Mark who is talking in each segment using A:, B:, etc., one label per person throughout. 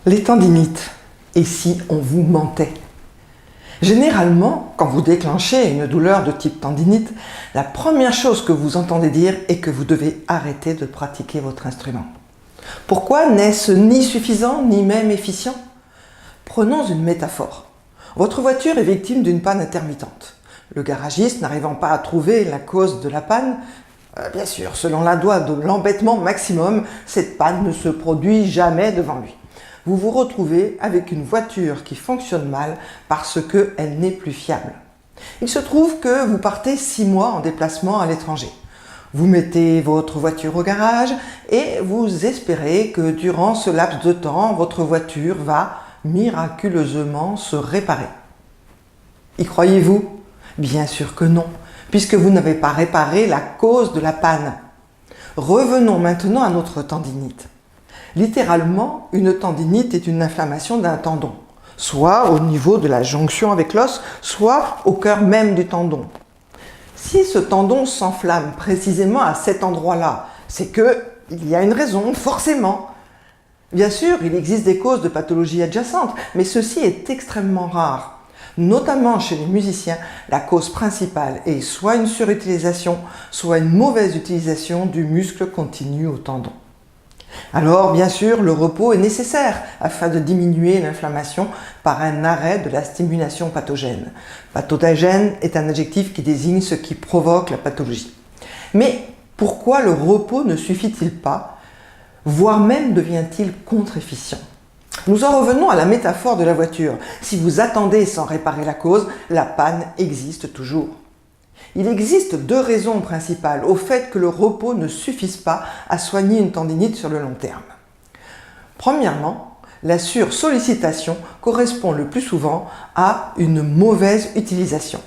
A: Les tendinites. Et si on vous mentait? Généralement, quand vous déclenchez une douleur de type tendinite, la première chose que vous entendez dire est que vous devez arrêter de pratiquer votre instrument. Pourquoi n'est-ce ni suffisant ni même efficient? Prenons une métaphore. Votre voiture est victime d'une panne intermittente. Le garagiste, n'arrivant pas à trouver la cause de la panne, bien sûr, selon la loi de l'embêtement maximum, cette panne ne se produit jamais devant lui. Vous vous retrouvez avec une voiture qui fonctionne mal parce qu'elle n'est plus fiable. Il se trouve que vous partez 6 mois en déplacement à l'étranger. Vous mettez votre voiture au garage et vous espérez que durant ce laps de temps, votre voiture va miraculeusement se réparer. Y croyez-vous? Bien sûr que non, puisque vous n'avez pas réparé la cause de la panne. Revenons maintenant à notre tendinite. Littéralement, une tendinite est une inflammation d'un tendon, soit au niveau de la jonction avec l'os, soit au cœur même du tendon. Si ce tendon s'enflamme précisément à cet endroit-là, c'est qu'il y a une raison, forcément. Bien sûr, il existe des causes de pathologies adjacentes, mais ceci est extrêmement rare. Notamment chez les musiciens, la cause principale est soit une surutilisation, soit une mauvaise utilisation du muscle continu au tendon. Alors, bien sûr, le repos est nécessaire afin de diminuer l'inflammation par un arrêt de la stimulation pathogène. Pathogène est un adjectif qui désigne ce qui provoque la pathologie. Mais pourquoi le repos ne suffit-il pas, voire même devient-il contre-efficient? Nous en revenons à la métaphore de la voiture. Si vous attendez sans réparer la cause, la panne existe toujours. Il existe 2 raisons principales au fait que le repos ne suffise pas à soigner une tendinite sur le long terme. Premièrement, la sursollicitation correspond le plus souvent à une mauvaise utilisation.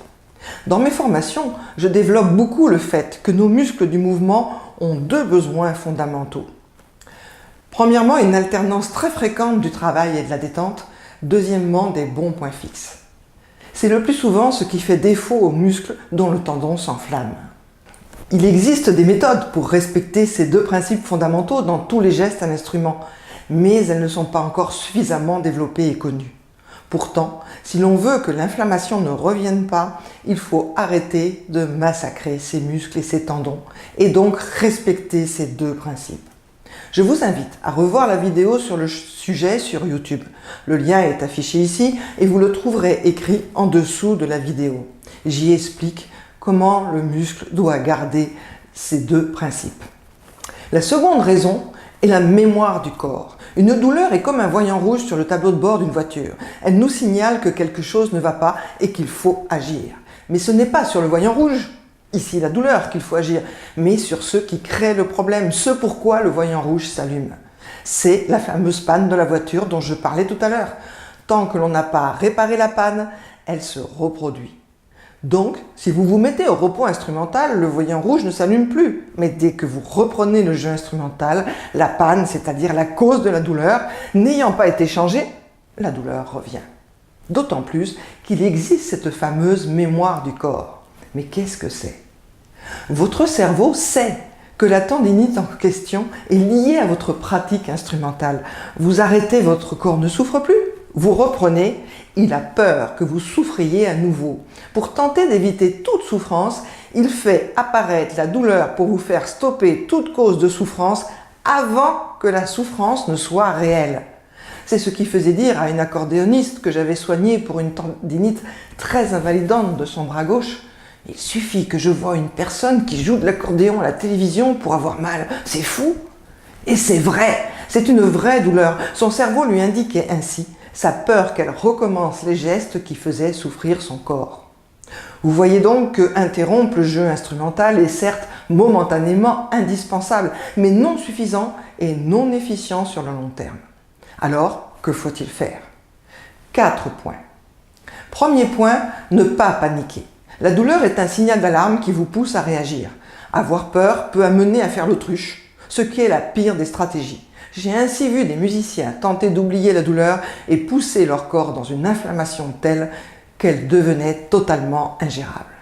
A: Dans mes formations, je développe beaucoup le fait que nos muscles du mouvement ont 2 besoins fondamentaux. Premièrement, une alternance très fréquente du travail et de la détente. Deuxièmement, des bons points fixes. C'est le plus souvent ce qui fait défaut aux muscles dont le tendon s'enflamme. Il existe des méthodes pour respecter ces 2 principes fondamentaux dans tous les gestes à l'instrument, mais elles ne sont pas encore suffisamment développées et connues. Pourtant, si l'on veut que l'inflammation ne revienne pas, il faut arrêter de massacrer ses muscles et ses tendons, et donc respecter ces 2 principes. Je vous invite à revoir la vidéo sur le sujet sur YouTube. Le lien est affiché ici et vous le trouverez écrit en dessous de la vidéo. J'y explique comment le muscle doit garder ces 2 principes. La seconde raison est la mémoire du corps. Une douleur est comme un voyant rouge sur le tableau de bord d'une voiture. Elle nous signale que quelque chose ne va pas et qu'il faut agir. Mais ce n'est pas sur le voyant rouge, ici la douleur, qu'il faut agir, mais sur ce qui crée le problème, ce pourquoi le voyant rouge s'allume. C'est la fameuse panne de la voiture dont je parlais tout à l'heure. Tant que l'on n'a pas réparé la panne, elle se reproduit. Donc, si vous vous mettez au repos instrumental, le voyant rouge ne s'allume plus. Mais dès que vous reprenez le jeu instrumental, la panne, c'est-à-dire la cause de la douleur, n'ayant pas été changée, la douleur revient. D'autant plus qu'il existe cette fameuse mémoire du corps. Mais qu'est-ce que c'est? Votre cerveau sait que la tendinite en question est liée à votre pratique instrumentale. Vous arrêtez, votre corps ne souffre plus. Vous reprenez, il a peur que vous souffriez à nouveau. Pour tenter d'éviter toute souffrance, il fait apparaître la douleur pour vous faire stopper toute cause de souffrance avant que la souffrance ne soit réelle. C'est ce qui faisait dire à une accordéoniste que j'avais soignée pour une tendinite très invalidante de son bras gauche: il suffit que je voie une personne qui joue de l'accordéon à la télévision pour avoir mal. C'est fou! Et c'est vrai! C'est une vraie douleur. Son cerveau lui indiquait ainsi sa peur qu'elle recommence les gestes qui faisaient souffrir son corps. Vous voyez donc que interrompre le jeu instrumental est certes momentanément indispensable, mais non suffisant et non efficient sur le long terme. Alors, que faut-il faire? 4 points. Premier point, ne pas paniquer. La douleur est un signal d'alarme qui vous pousse à réagir. Avoir peur peut amener à faire l'autruche, ce qui est la pire des stratégies. J'ai ainsi vu des musiciens tenter d'oublier la douleur et pousser leur corps dans une inflammation telle qu'elle devenait totalement ingérable.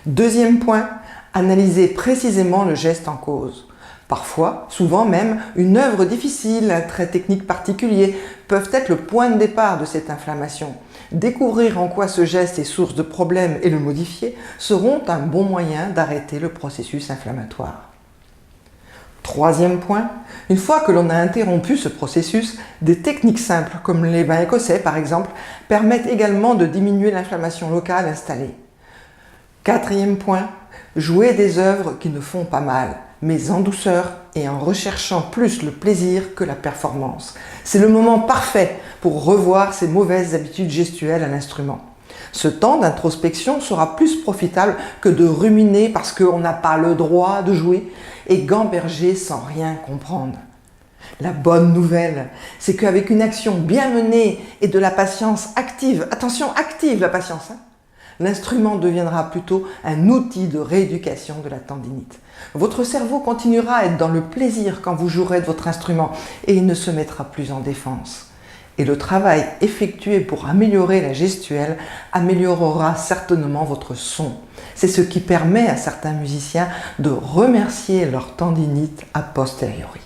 A: Deuxième point, analysez précisément le geste en cause. Parfois, souvent même, une œuvre difficile, un trait technique particulier peuvent être le point de départ de cette inflammation. Découvrir en quoi ce geste est source de problèmes et le modifier seront un bon moyen d'arrêter le processus inflammatoire. Troisième point, une fois que l'on a interrompu ce processus, des techniques simples comme les bains écossais par exemple permettent également de diminuer l'inflammation locale installée. Quatrième point, jouer des œuvres qui ne font pas mal, mais en douceur et en recherchant plus le plaisir que la performance. C'est le moment parfait pour revoir ses mauvaises habitudes gestuelles à l'instrument. Ce temps d'introspection sera plus profitable que de ruminer parce qu'on n'a pas le droit de jouer et gamberger sans rien comprendre. La bonne nouvelle, c'est qu'avec une action bien menée et de la patience active, attention active la patience, l'instrument deviendra plutôt un outil de rééducation de la tendinite. Votre cerveau continuera à être dans le plaisir quand vous jouerez de votre instrument et il ne se mettra plus en défense. Et le travail effectué pour améliorer la gestuelle améliorera certainement votre son. C'est ce qui permet à certains musiciens de remercier leur tendinite a posteriori.